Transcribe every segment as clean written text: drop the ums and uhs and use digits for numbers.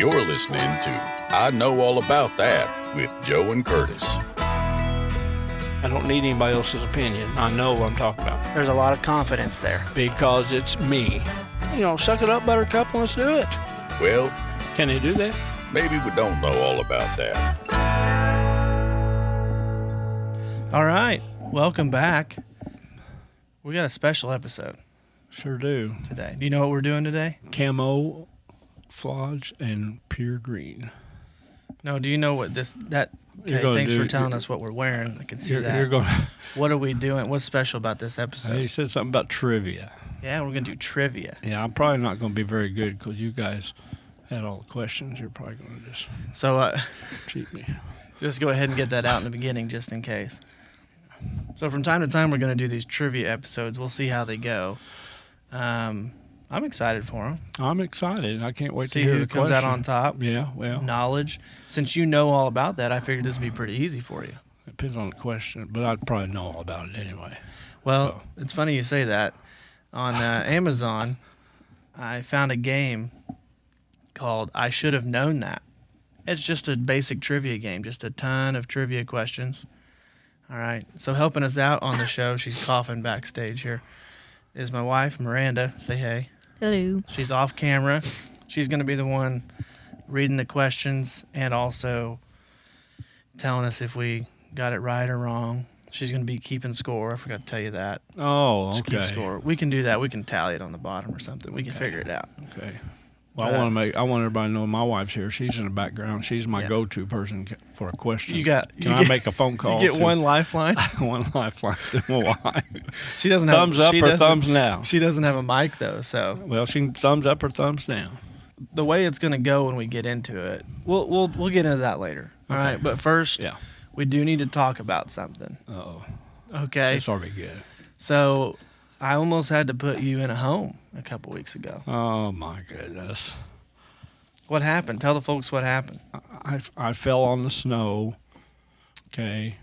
You're listening to I Know All About That with Joe and Curtis. I don't need anybody else's opinion. I know what I'm talking about There's a lot of confidence there. because it's me. Suck it up, buttercup, and let's do it. Well, Can they do that? maybe we don't know all about that. All right, welcome back. We got a special episode Sure do. today. Do you know what we're doing today? Camo, flodge, and pure green. No, do you know what that? You're Okay, gonna thanks do- for telling us what we're wearing. I can see You're that. going. What are we doing? What's special about this episode? He said something about trivia. Yeah, we're gonna do trivia. Yeah, I'm probably not going to be very good because you guys had all the questions. You're probably going to just So cheat me. just go ahead and get that out in the beginning, just in case. So from time to time, we're gonna do these trivia episodes. We'll see how they go. I'm excited for them. I'm excited. I can't wait See to hear who the comes question. out on top. Yeah, well, Knowledge. Since you know all about that, I figured this would be pretty easy for you. it depends on the question, but I'd probably know all about it anyway. Well, it's funny you say that. On Amazon, I found a game called I Should Have Known That. It's just a basic trivia game, just a ton of trivia questions. All right. So helping us out on the show, she's coughing backstage here, is my wife, Miranda. Say hey. Hello. She's off camera. She's going to be the one reading the questions and also telling us if we got it right or wrong. She's going to be keeping score. I forgot to tell you that. Oh, Just keep okay. score. We can do that. We can tally it on the bottom or something. We can figure it out. Okay. Well, I want everybody to know my wife's here. She's in the background. She's my Yeah. go-to person for a question. Can I make a phone call? You get to- one lifeline. one lifeline to my wife. She doesn't Thumbs have up she or doesn't- thumbs down? She doesn't have a mic though, so Well, she can thumbs up or thumbs down. the way it's going to go when we get into it, we'll get into that later. All Okay. right, but first, Yeah. we do need to talk about something. Uh-oh. Okay. It's already good. So I almost had to put you in a home a couple weeks ago. Oh, my goodness. What happened? Tell the folks what happened. I fell on the snow. Okay.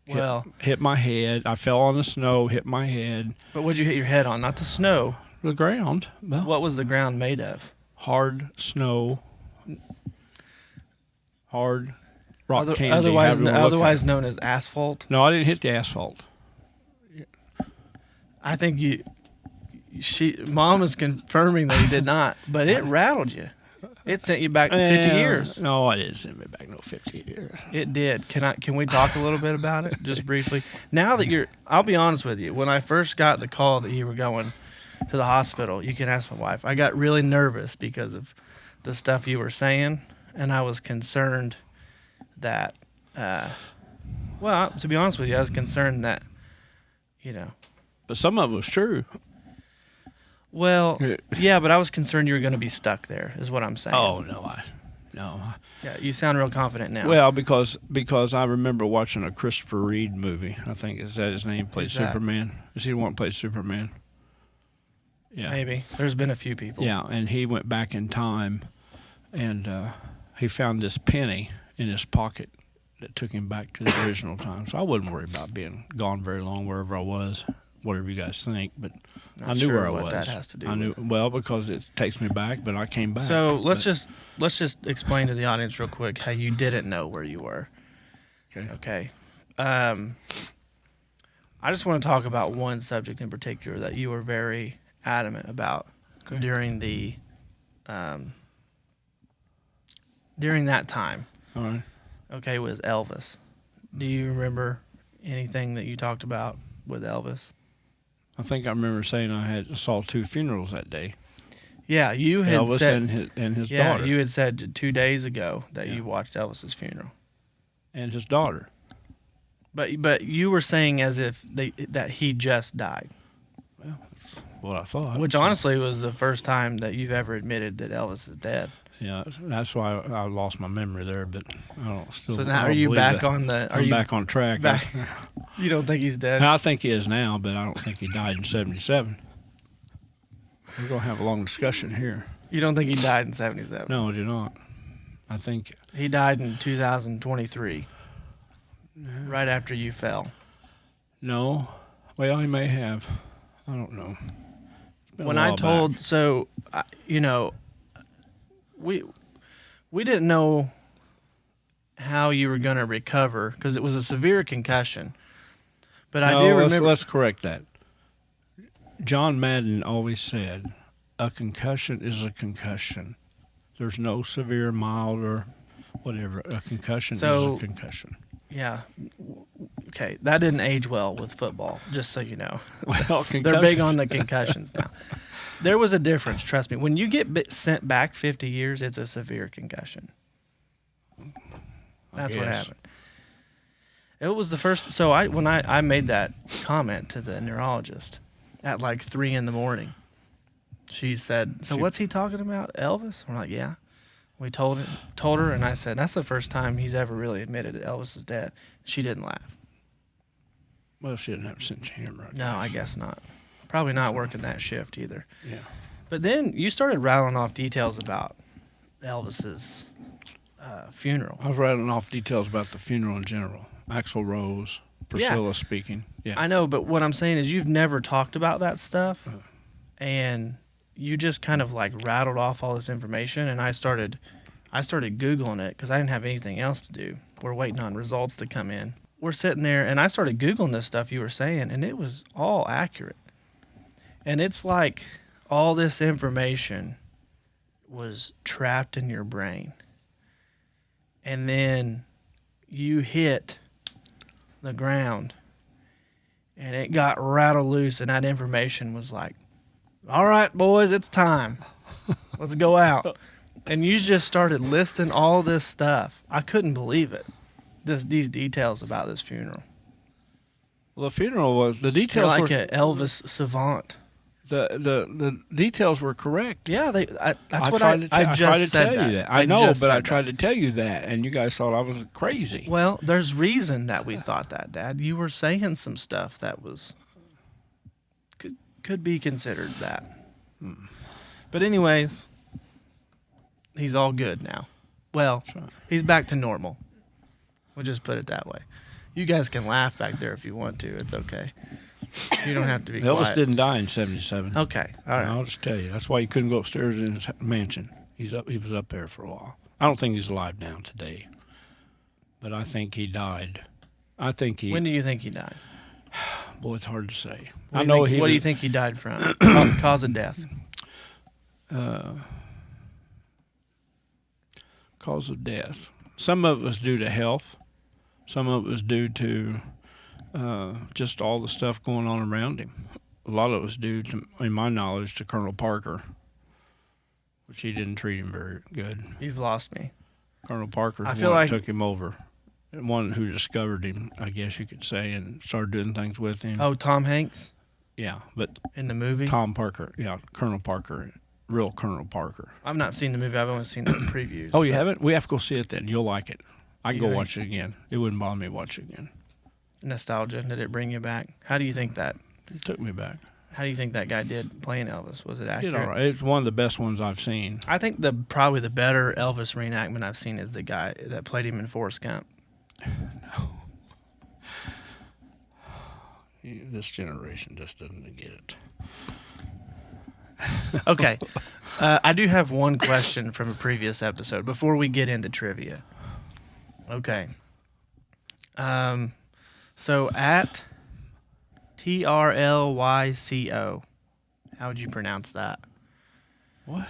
Well, Hit my head. I fell on the snow, hit my head. but what'd you hit your head on? Not the snow. The ground. Well, What was the ground made of? hard snow. Hard rock candy. Otherwise, however you wanna look at otherwise it. known as asphalt. No, I didn't hit the asphalt. I think Mom is confirming that you did not, but it rattled you. It sent you back 50 years. No, I didn't send me back no 50 years. It did. Can we talk a little bit about it, just briefly? Now that I'll be honest with you. When I first got the call that you were going to the hospital, you can ask my wife. I got really nervous because of the stuff you were saying, and I was concerned that. Well, to be honest with you, I was concerned that, But some of it was true. Well, yeah, but I was concerned you were going to be stuck there, is what I'm saying. Oh, no. Yeah, you sound real confident now. Well, because I remember watching a Christopher Reeve movie. I think is that his name? Played Who's that? Superman. Is he the one that played Superman? Yeah. Maybe. There's been a few people. Yeah, and he went back in time, and he found this penny in his pocket that took him back to the original time. So I wasn't worried about being gone very long wherever I was, whatever you guys think. But Not I knew sure where I what was. that has to do I knew with. well because it takes me back, but I came back. So let's But- just explain to the audience real quick how you didn't know where you were. Okay. Okay. I just want to talk about one subject in particular that you were very adamant about during that time. All right. Okay, was Elvis. Do you remember anything that you talked about with Elvis? I think I remember saying I saw 2 funerals that day. Yeah, you had Elvis said and his yeah, daughter. you had said 2 days ago that Yeah. you watched Elvis's funeral. And his daughter. But you were saying as if that he just died, Well, that's what I thought. which So, honestly was the first time that you've ever admitted that Elvis is dead. Yeah, that's why I lost my memory there, but I don't still. So I now don't are you believe back that. on the? Are I'm you back on track. back? You don't think he's dead? I think he is now, but I don't think he died in 1977. We're gonna have a long discussion here. You don't think he died in 1977? No, I do not. I think He died in 2023, right after you fell. no. Well, he may have. I don't know. It's been a When I while told, back. so we we didn't know how you were going to recover because it was a severe concussion. But I do remember. Let's correct that. John Madden always said, a concussion is a concussion. There's no severe, mild, or whatever. A concussion is a concussion. Yeah. Okay, that didn't age well with football, just so you know. Well, they're big on the concussions now. There was a difference, trust me. When you get sent back 50 years, it's a severe concussion. That's what happened. It was the first. So when I made that comment to the neurologist at like 3 a.m, she said, "So what's he talking about, Elvis?" We're like, "Yeah." We told her, and I said, "That's the first time he's ever really admitted that Elvis is dead." She didn't laugh. Well, she didn't have a sense of humor. No, I guess not. Probably not working that shift either. Yeah. But then you started rattling off details about Elvis's funeral. I was rattling off details about the funeral in general. Axl Rose, Priscilla speaking. Yeah. I know, but what I'm saying is you've never talked about that stuff, and you just kind of like rattled off all this information, and I started Googling it because I didn't have anything else to do. We're waiting on results to come in. We're sitting there, and I started Googling this stuff you were saying, and it was all accurate. And it's like all this information was trapped in your brain. And then you hit the ground, and it got rattled loose, and that information was like, "All right, boys, it's time. Let's go out." And you just started listing all this stuff. I couldn't believe it. These details about this funeral. Well, the funeral was the details You're like were an Elvis savant. The details were correct. Yeah, that's what I I just tried to said tell you that. I know, but I tried to tell you that, and you guys thought I was crazy. Well, there's reason that we thought that, Dad. You were saying some stuff that was could be considered that. But anyways, he's all good now. Well, he's back to normal. We'll just put it that way. You guys can laugh back there if you want to. It's okay. You don't have to be Elvis quiet. didn't die in 1977. Okay, all right. I'll just tell you. That's why you couldn't go upstairs in his mansion. He was up there for a while. I don't think he's alive now today, but I think he died. When do you think he died? Boy, it's hard to say. What do you think he died from? Cause of death. Cause of death. Some of it was due to health. Some of it was due to just all the stuff going on around him. A lot of it was due to, in my knowledge, to Colonel Parker, which he didn't treat him very good. You've lost me. Colonel Parker's the one that took him over. The one who discovered him, I guess you could say, and started doing things with him. Oh, Tom Hanks? Yeah, but in the movie? Tom Parker, yeah, Colonel Parker, real Colonel Parker. I've not seen the movie. I've only seen the previews. Oh, you haven't? We have to go see it then. You'll like it. I can go watch it again. It wouldn't bother me to watch it again. Nostalgia, did it bring you back? How do you think that? It took me back. How do you think that guy did playing Elvis? Was it accurate? Did all right. It's one of the best ones I've seen. I think probably the better Elvis reenactment I've seen is the guy that played him in Forrest Gump. No. This generation just doesn't get it. Okay. I do have one question from a previous episode before we get into trivia. Okay. So at TRLYCO, how would you pronounce that? What?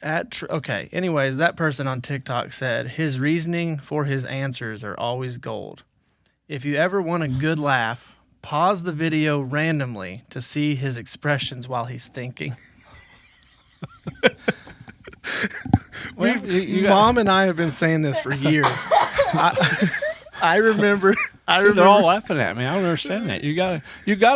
Okay. Anyways, that person on TikTok said his reasoning for his answers are always gold. If you ever want a good laugh, pause the video randomly to see his expressions while he's thinking. Mom and I have been saying this for years. I remember. They're all laughing at me. I don't understand that. You gotta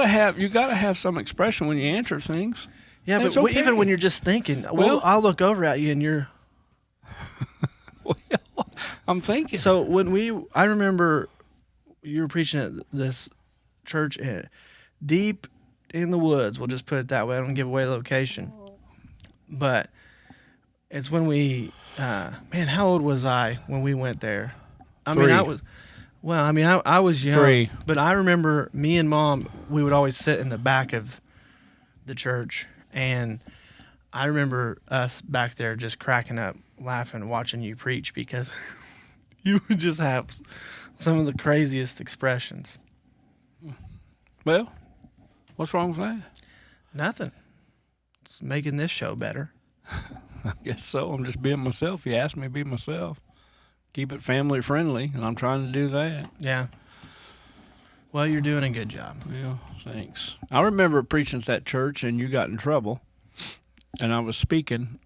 have some expression when you answer things. Yeah, but okay. Even when you're just thinking, well, I'll look over at you and you're. Well, I'm thinking. So I remember you were preaching at this church deep in the woods. We'll just put it that way. I don't give away the location, but it's when we. Man, how old was I when we went there? I was young. 3. But I remember me and Mom. We would always sit in the back of the church. And I remember us back there just cracking up, laughing, watching you preach because you would just have some of the craziest expressions. Well, what's wrong with that? Nothing. It's making this show better. I guess so. I'm just being myself. You asked me to be myself. Keep it family friendly, and I'm trying to do that. Yeah. Well, you're doing a good job. Yeah, thanks. I remember preaching at that church, and you got in trouble, and I was speaking,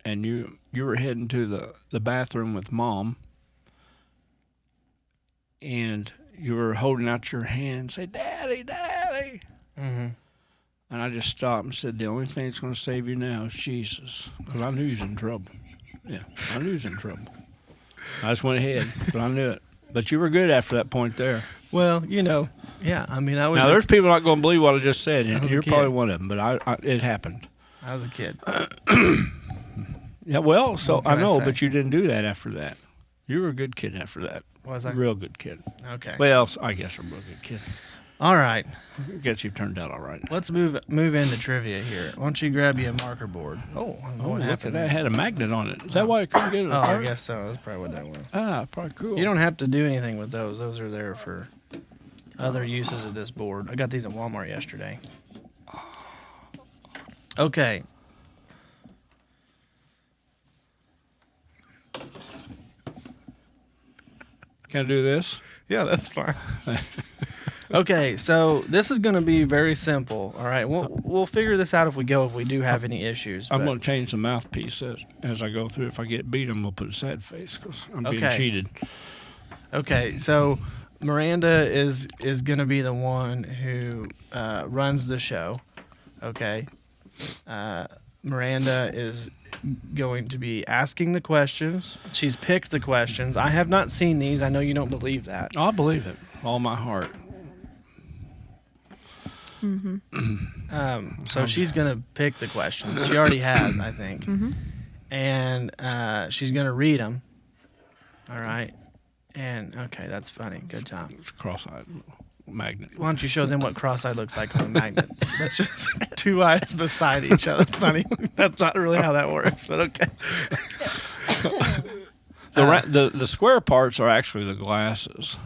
and you were heading to the bathroom with Mom, and you were holding out your hand and say, "Daddy, Daddy." Mm-hmm. And I just stopped and said, the only thing that's going to save you now is Jesus. Because I knew he was in trouble. Yeah, I knew he was in trouble. I just went ahead, but I knew it. But you were good after that point there. Well, yeah. I mean, I was. Now, there's people not going to believe what I just said. I And was a you're kid. probably one of them, but it happened. I was a kid. Yeah, well, so What can I I know, say? but you didn't do that after that. You were a good kid after that. Was I? Real good kid. Okay. Well, I guess a real good kid. All right. I guess you've turned out all right. Let's move into trivia here. Why don't you grab you a marker board? Oh, Oh, what look at happened? that. It had a magnet on it. Is that why I couldn't get it Oh, I apart? guess so. That's probably what that was. Ah, probably cool. You don't have to do anything with those. Those are there for other uses of this board. I got these at Walmart yesterday. Okay. Can I do this? Yeah, that's fine. Okay, so this is going to be very simple. All right, we'll figure this out if we go. If we do have any issues, I'm but- going to change the mouthpiece as I go through. If I get beat, I'm going to put a sad face because I'm being Okay. cheated. Okay, so Miranda is going to be the one who runs the show. Okay, Miranda is going to be asking the questions. She's picked the questions. I have not seen these. I know you don't believe that. Oh, I believe it. All my heart. So she's going to pick the questions. She already has, I think. And she's going to read them. All right. And, okay, that's funny. Good job. It's cross-eyed magnet. Why don't you show them what cross-eyed looks like on a magnet? That's just two eyes beside each other. Funny. That's not really how that works, but okay. The square parts are actually the glasses.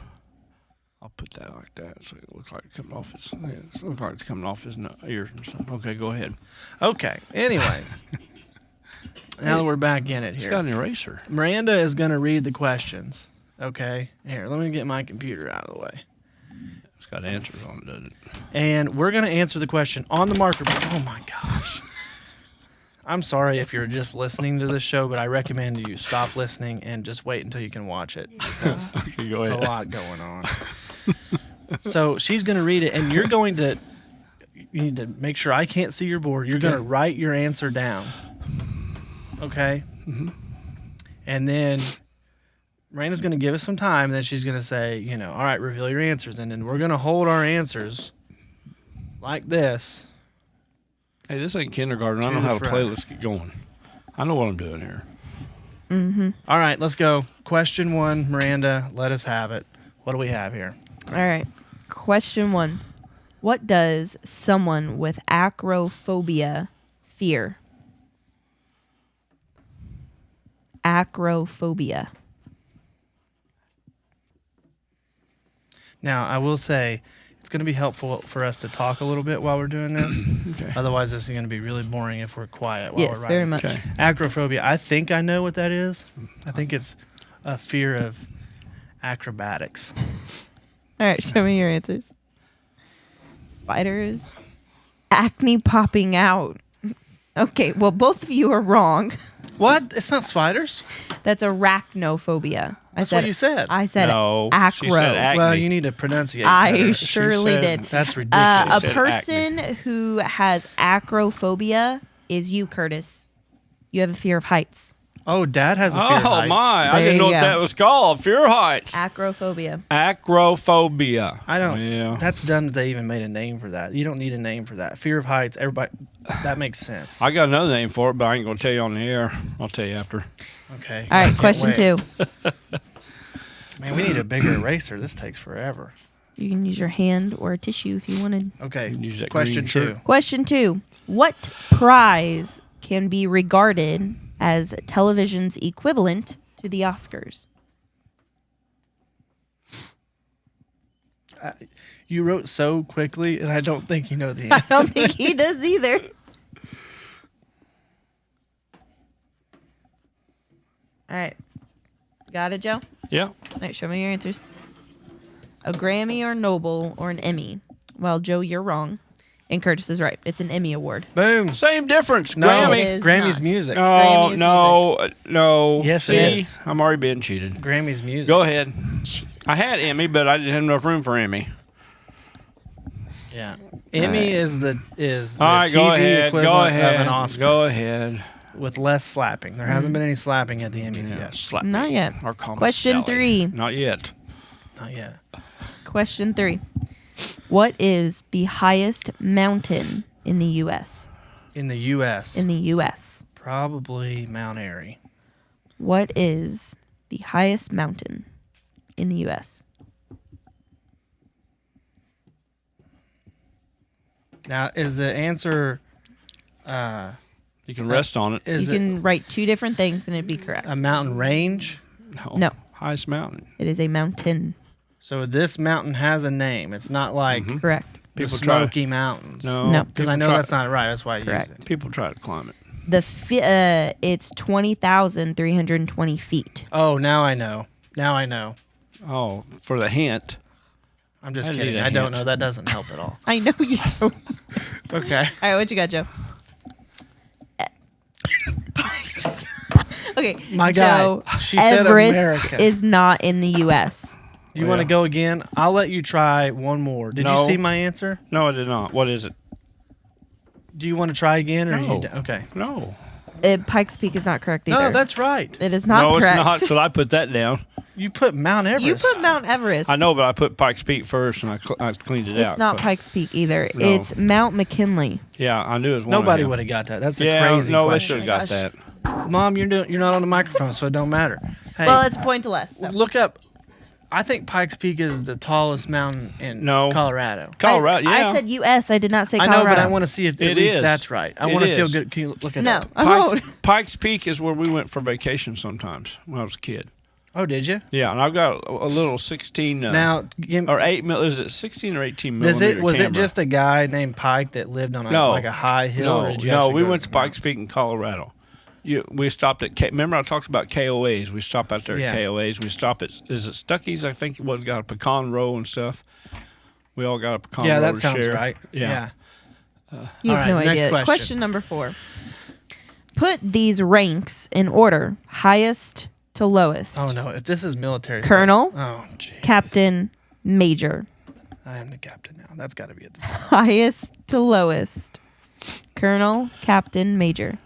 I'll put that like that so it looks like it's coming off his. Yeah, it looks like it's coming off his ears and stuff. Okay, go ahead. Okay. Anyway, now that we're back in it It's here, got an eraser. Miranda is going to read the questions. Okay. Here, let me get my computer out of the way. It's got answers on it, doesn't it? And we're going to answer the question on the marker board. Oh my gosh. I'm sorry if you're just listening to this show, but I recommend you stop listening and just wait until you can watch it. Because Okay, go there's a ahead. lot going on. So she's going to read it, and you're going to, you need to make sure I can't see your board. You're going to write your answer down. Okay? And then Miranda's going to give us some time, and then she's going to say, all right, reveal your answers. And then we're going to hold our answers like this. Hey, this ain't kindergarten. I To know the how to play. front. Let's get going. I know what I'm doing here. All right, let's go. Question 1, Miranda, let us have it. What do we have here? All right. Question 1. What does someone with acrophobia fear? Acrophobia. Now, I will say it's going to be helpful for us to talk a little bit while we're doing this. Okay. Otherwise, this is going to be really boring if we're quiet while Yes, we're very writing. much. Okay. Acrophobia. I think I know what that is. I think it's a fear of acrobatics. All right, show me your answers. Spiders. Acne popping out. Okay, well, both of you are wrong. What? It's not spiders? That's arachnophobia. That's what you said. I said No, acro. she said acne. Well, you need to pronunciate I better. surely said- did. That's A ridiculous. said person who has acrophobia is you, Curtis. You have a fear of heights. Oh, Dad has a fear of Oh heights. my! I There didn't you know what go. that was called. Fear of heights. Acrophobia. Acrophobia. I don't. Yeah. That's dumb that they even made a name for that. You don't need a name for that. Fear of heights. Everybody. That makes sense. I got another name for it, but I ain't gonna tell you on the air. I'll tell you after. Okay. All I right, can't question wait. 2. Man, we need a bigger eraser. This takes forever. You can use your hand or a tissue if you wanted. Okay. Use that Question green 2. shirt. Question 2. What prize can be regarded as television's equivalent to the Oscars? You wrote so quickly, and I don't think you know the I answer. don't think he does either. All right. Got it, Joe? Yeah. All right, show me your answers. A Grammy or Nobel or an Emmy? Well, Joe, you're wrong. And Curtis is right. It's an Emmy award. Boom. Same difference. No, Grammy. It is Grammy's not. music. Oh, Grammy is no. Yes, See, it is. I'm already being cheated. Grammy's music. Go ahead. I had Emmy, but I didn't have enough room for Emmy. Yeah. Emmy is the All right, TV go ahead. equivalent Go ahead. of an Oscar Go ahead. with less slapping. There hasn't been any slapping at the Emmys Yeah, yet. slap Not me. yet. Or call me Question Sally. 3. Not yet. Not yet. Question 3. What is the highest mountain in the U.S.? In the U.S., In the U.S. probably Mount Airy. What is the highest mountain in the U.S.? Now, is the answer You can rest on it. is You can write two different things and it'd be correct. a mountain range? No. Highest mountain. It is a mountain. So this mountain has a name. It's not like Correct. the People try- Smoky Mountains. No. No. Because I people know try- that's not right. That's why I Correct. use it. People try to climb it. It's 20,320 feet. Oh, now I know. Now I know. Oh, for the hint. I'm just I need kidding. a I don't hint. know. That doesn't help at all. I know you don't. Okay. All right, what you got, Joe? Okay, My Joe, guy. She said Everest America. is not in the U.S. Do you want to Yeah. go again? I'll let you try one more. Did No. you see my answer? No, I did not. What is it? Do you want to try again? Or No. you okay. No. Pikes Peak is not correct either. No, that's right. It is not no, correct. it's not. Because I put that down. You put Mount Everest. You put Mount Everest. I know, but I put Pikes Peak first, and I cleaned it out. It's not but- Pikes Peak either. No. It's Mount McKinley. Yeah, I knew it was one. Nobody of them. would have got that. That's a Yeah, crazy no, they question. should have got gosh. that. Mom, you're not on the microphone, so it don't matter. Hey, Well, it's a point to less. So. look up. I think Pikes Peak is the tallest mountain in No. Colorado. Colorado, I yeah. said U.S. I did not say I Colorado. know, but I want to see if at It least is. that's right. I It want to feel is. good. Can you look at No, that? I Pikes, won't. Pikes Peak is where we went for vacation sometimes when I was a kid. Oh, did you? Yeah, and I've got a little 16 Now, give, or 8 mil. Is it 16 or 18 was millimeter it camera? just a guy named Pike that lived on No. like a high hill? or No, did you no, actually we go went to to the Pikes Peak in Colorado. We stopped at. Remember, I talked about KOAs. We stopped out there Yeah. at KOAs. We stopped at. Is it Stuckey's? I think it was. Got a pecan roll and stuff. We all got a pecan Yeah, roll that to sounds share. right. Yeah. You have All no right, next idea. question. Number 4. Put these ranks in order, highest to lowest. Oh no! If this is military, stuff- Colonel, Oh, gee. Captain, Major. I am the captain now. That's got to be at the top. Highest to lowest. Colonel, Captain, Major.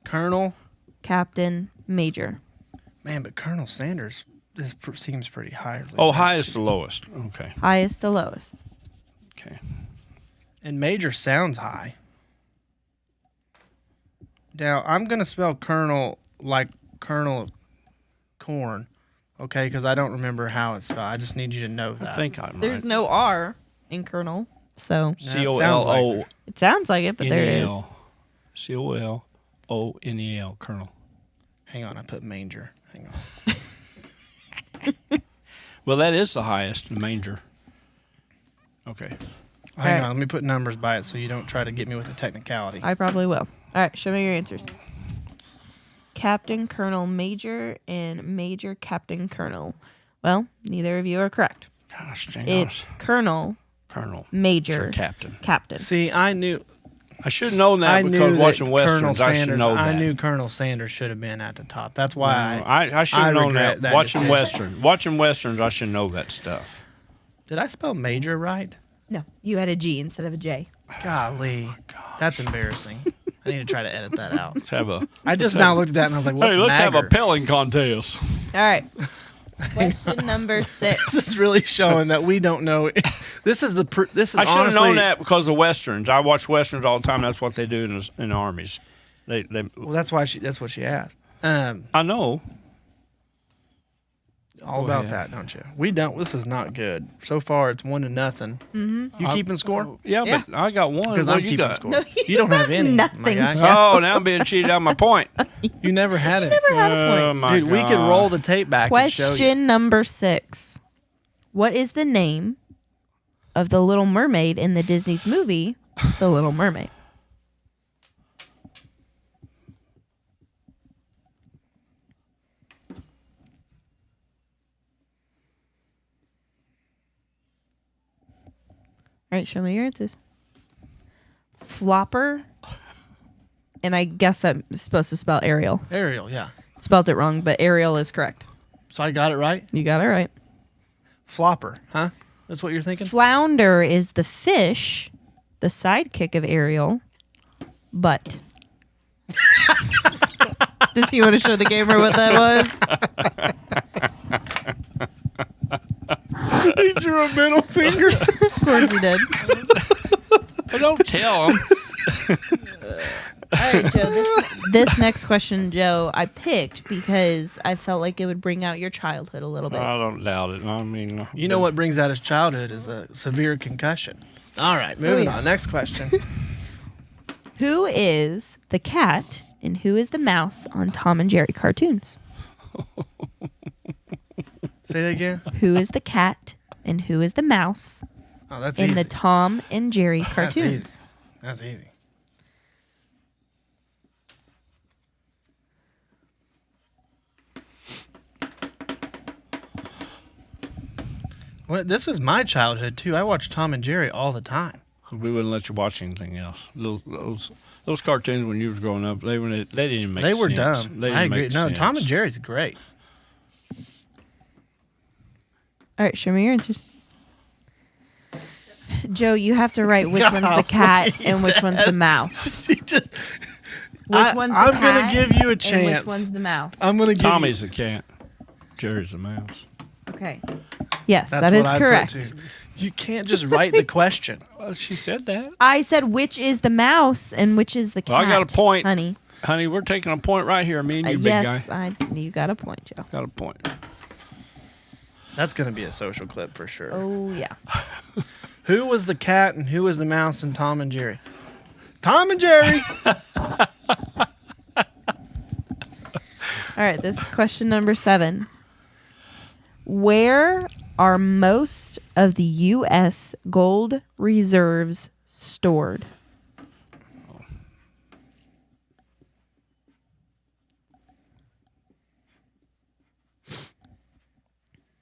Colonel. Captain, Major. Man, but Colonel Sanders seems pretty high. Oh, highest to lowest. Okay. Highest to lowest. Okay. And Major sounds high. Now, I'm going to spell Colonel like Colonel Corn, okay? Because I don't remember how it's spelled. I just need you to know that. I think I'm There's right. no R in Colonel, so COLO. it sounds like it, but there is. COLONEL. Colonel. Hang on, I put Manger. Hang on. Well, that is the highest, the Manger. Okay. Hang right. on, let me put numbers by it so you don't try to get me with a technicality. I probably will. All right, show me your answers. Captain, Colonel, Major, and Major, Captain, Colonel. Well, neither of you are correct. Gosh, dang It's Colonel, Colonel. Major, Captain. Captain. See, I knew I should have known that I because knew watching that westerns, Colonel I should Sanders. know that. I knew Colonel Sanders should have been at the top. That's why I should have known regret that. that Watching decision. westerns, I should know that stuff. Did I spell Major right? No, you had a G instead of a J. Golly, that's embarrassing. I need to try to edit that out. Let's have a I just now looked at that and I was like, "What's hey, let's have a Magger?" pelling contest. All right. Question number 6. This is really showing that we don't know. This is this is I should have honestly, known that because of westerns. I watch westerns all the time. That's what they do in the armies. They Well, that's why that's what she asked. I know. All Go about ahead. that, don't you? We don't. This is not good. So far, it's 1-0. Mm-hmm. You keeping score? Yeah, but I got one. Because What I'm you keeping got? score. No, you don't have any. nothing. My guy. Oh, now I'm being cheated out of my point. You never had it. Never had a point. Oh, my Dude, we could God. roll the tape back and show you. Question number 6. What is the name of the Little Mermaid in the Disney's movie, The Little Mermaid? All right, show me your answers. Flopper. And I guess that's supposed to spell Ariel. Ariel, yeah. Spelled it wrong, but Ariel is correct. So I got it right? You got it right. Flopper, huh? That's what you're thinking? Flounder is the fish, the sidekick of Ariel, but. Does he want to show the gamer what that was? He drew a middle finger. Of course he did. Well, don't tell him. All right, Joe. This next question, Joe, I picked because I felt like it would bring out your childhood a little bit. I don't doubt it. I mean, You know what brings out his childhood is a severe concussion. All right, moving on. Next question. Who is the cat and who is the mouse on Tom and Jerry cartoons? Say that again. Who is the cat and who is the mouse Oh, that's in easy. the Tom and Jerry That's cartoons? easy. That's easy. Well, this was my childhood too. I watched Tom and Jerry all the time. we wouldn't let you watch anything else. Those cartoons when you was growing up, they didn't even make sense. They were dumb. They didn't I agree. make No, sense. Tom and Jerry's great. All right, show me your answers. Joe, you have to write which one's the cat and which one's the mouse. You just. Which one's the I'm cat gonna give you a and chance. which one's the mouse? I'm gonna give Tommy's the cat. Jerry's the mouse. Okay. Yes, That's that is what I put correct. too. You can't just write the question. Well, she said that. I said which is the mouse and which is the cat. Well, I got a point. honey. Honey, we're taking a point right here. Me and you, big Yes, guy. you got a point, Joe. Got a point. That's gonna be a social clip for sure. Oh yeah. Who was the cat and who was the mouse in Tom and Jerry? Tom and Jerry. All right, this is question number 7. Where are most of the U.S. gold reserves stored?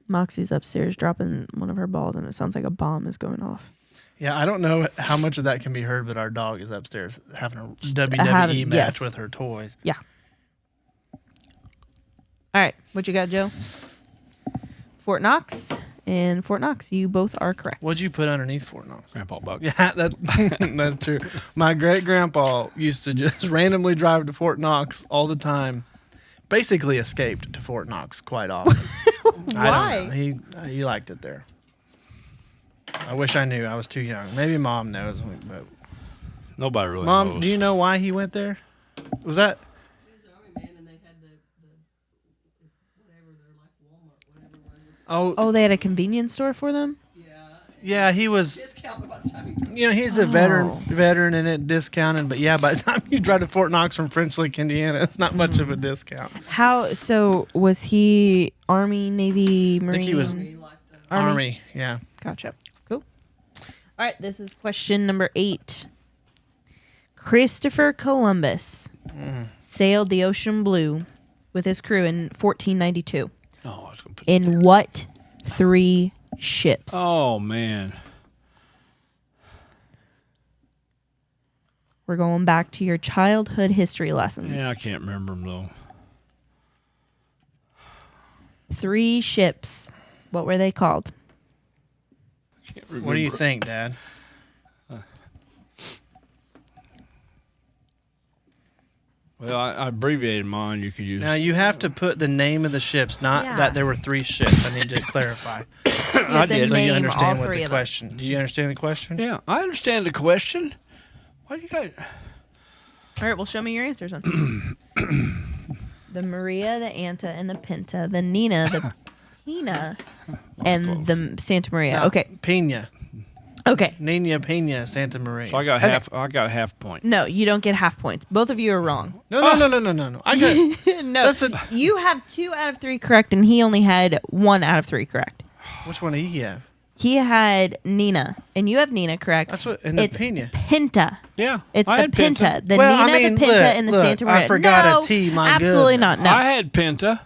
Moxie's upstairs dropping one of her balls, and it sounds like a bomb is going off. Yeah, I don't know how much of that can be heard, but our dog is upstairs having a WWE match yes. with her toys. Yeah. All right, what you got, Joe? Fort Knox and Fort Knox. You both are correct. What'd you put underneath Fort Knox? Grandpa Buck. Yeah, that's true. My great grandpa used to just randomly drive to Fort Knox all the time. Basically escaped to Fort Knox quite often. I don't know. He liked it there. I wish I knew. I was too young. Maybe Mom knows. But Nobody really Mom, knows. do you know why he went there? Was that? He was an army man, and they had the whatever they're like Walmart, whatever one was. Oh, they had a convenience store for them? yeah. He was. Discount by the time you You know, he's a veteran and it discounted. But yeah, by the time you drive to Fort Knox from French Lick, Indiana, it's not much of a discount. So was he Army, Navy, Marine? I think he was Army. Army. Yeah. Gotcha. Cool. All right, this is question number 8. Christopher Columbus sailed the ocean blue with his crew in 1492. Oh, I was gonna put In what 3 ships? Oh man. We're going back to your childhood history lessons. Yeah, I can't remember them though. 3 ships. What were they called? Can't remember. What do you think, Dad? Well, I abbreviated mine. You could use. Now you have to put the name of the ships, not Yeah. that there were 3 ships. I need to clarify. I So you name all understand what 3 the of them. question. Do you understand the question? Yeah, I understand the question. Why do you guys? All right, well, show me your answers then. The Maria, the Anta, and the Pinta. The Nina, the Pina and the Santa Maria. No, Okay. Pina. Okay. Nina Pena Santa Maria. So I got a half point. No, you don't get half points. Both of you are wrong. No. I got. No, That's you have 2 out of 3 correct, and he only had 1 out of 3 correct. Which one do you have? He had Nina, and you have Nina correct. That's what. And the It's Pena. Pinta. Yeah, It's I the had Pinta. The Well, Nina, I mean, the Pinta, look, and the look, Santa Maria. I forgot no, a T, my absolutely goodness. not. No. I had Penta,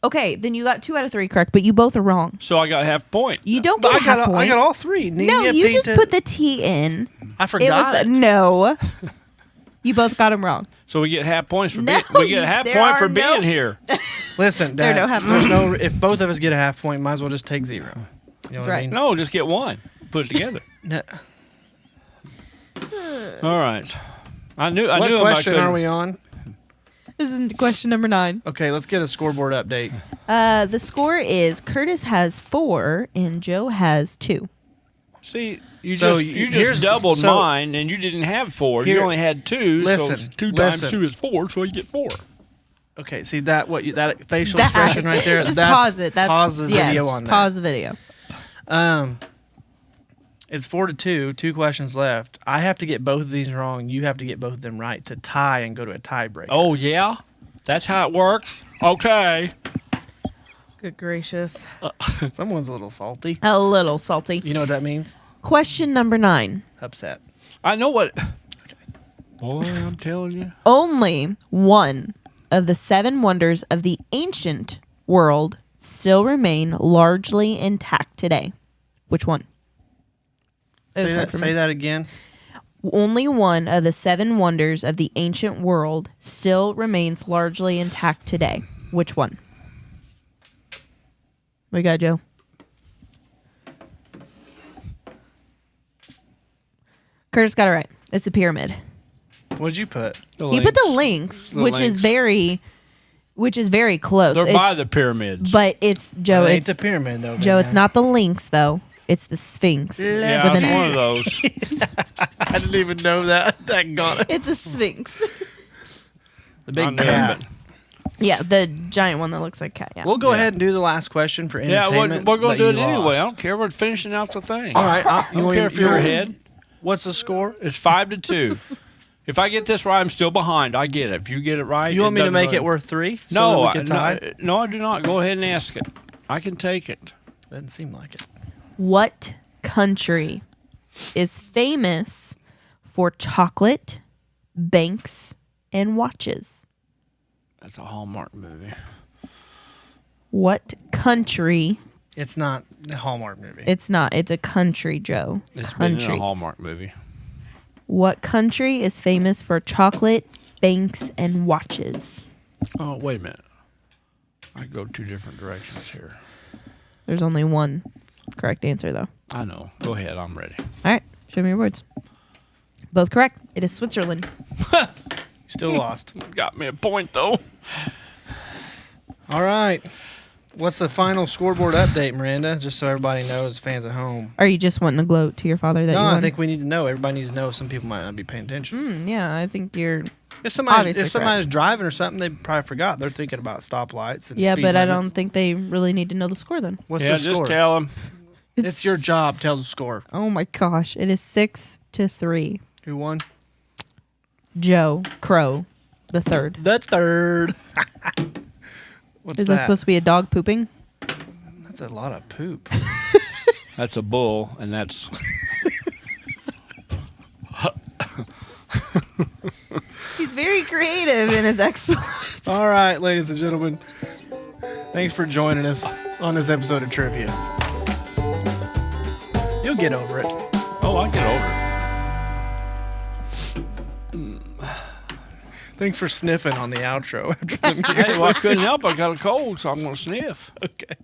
Okay, then you got 2 out of 3 correct, but you both are wrong. so I got half point. You don't get I a half got. point. I got all 3. Nina, no, you just Pinta. put the T in. I forgot. It was no. You both got him wrong. So we get half points for No, we get a half there point for are no- being here. Listen, There are Dad, no half there's no. If both of us get a half point, might as well just take 0. You know That's what I right. mean? No, just get one. Put it together. No. All right. I knew. What I question couldn't- are we on? This is question number 9. Okay, let's get a scoreboard update. The score is Curtis has 4 and Joe has 2. See, you So just here's- doubled so- mine, and you didn't have 4. Here- You only had 2. so Listen, 2 times listen. 2 is 4, so you get 4. Okay, see that that facial That- expression right there. Just that's, pause it. That's pause the yes, video just on that. pause the video. It's 4-2. 2 questions left. I have to get both of these wrong. You have to get both of them right to tie and go to a tiebreak. Oh yeah, that's how it works. Okay. Good gracious. Someone's a little salty. A little salty. You know what that means? Question number 9. Upset. I know what. Boy, I'm telling you. Only one of the 7 wonders of the ancient world still remain largely intact today. Which one? It was hard for me. Say that again. Only one of the 7 wonders of the ancient world still remains largely intact today. Which one? We got Joe. Curtis got it right. It's the pyramid. What'd you put? He put the links, The which is links. very close. They're It's- by the pyramids. but it's Joe. It ain't It's the pyramid though. Joe. It's man. not the links though. It's the Sphinx. yeah, with it's an one S. of those. I didn't even know that. That got it. It's a Sphinx. The I big knew it, cat. but- Yeah, the giant one that looks like a cat. Yeah. We'll go ahead and do the last question for Yeah, entertainment. we're going but to do you it anyway. I lost. don't care. We're finishing out the thing. All right. I don't care if you're ahead. What's the score? It's 5-2. If I get this right, I'm still behind. I get it. If you get it right, You want me to doesn't make really- it worth 3? So No, that we I, can tie? no, I do not. Go ahead and ask it. I can take it. Doesn't seem like it. What country is famous for chocolate, banks, and watches? That's a Hallmark movie. What country? It's not a Hallmark movie. It's not. It's a country, Joe. It's been in Country. a Hallmark movie. What country is famous for chocolate, banks, and watches? Oh, wait a minute. I go 2 different directions here. There's only one correct answer, though. I know. Go ahead. I'm ready. All right, show me your words. Both correct. It is Switzerland. Still lost. Got me a point, though. All right. What's the final scoreboard update, Miranda? Just so everybody knows, fans at home. Are you just wanting to gloat to your father that No, you I won? think we need to know. Everybody needs to know. Some people might not be paying attention. Yeah, I think you're. If somebody's Obviously driving or something, they probably forgot. They're thinking about stoplights. And Yeah, speed but I limits. don't think they really need to know the score then. What's Yeah, their just score? tell them. It's your job. Tell the score. Oh my gosh, it is 6-3. Who won? Joe Crow, the third. The third. What's Is that supposed to be a dog pooping? That's a lot of poop. That's a bull, and that's... He's very creative in his exploits. All right, ladies and gentlemen. Thanks for joining us on this episode of Trivia. You'll get over it. Oh, I'll get over Thanks for sniffing on the outro after the it. Hey, well, I couldn't help. I got a cold, so I'm going to sniff. Okay.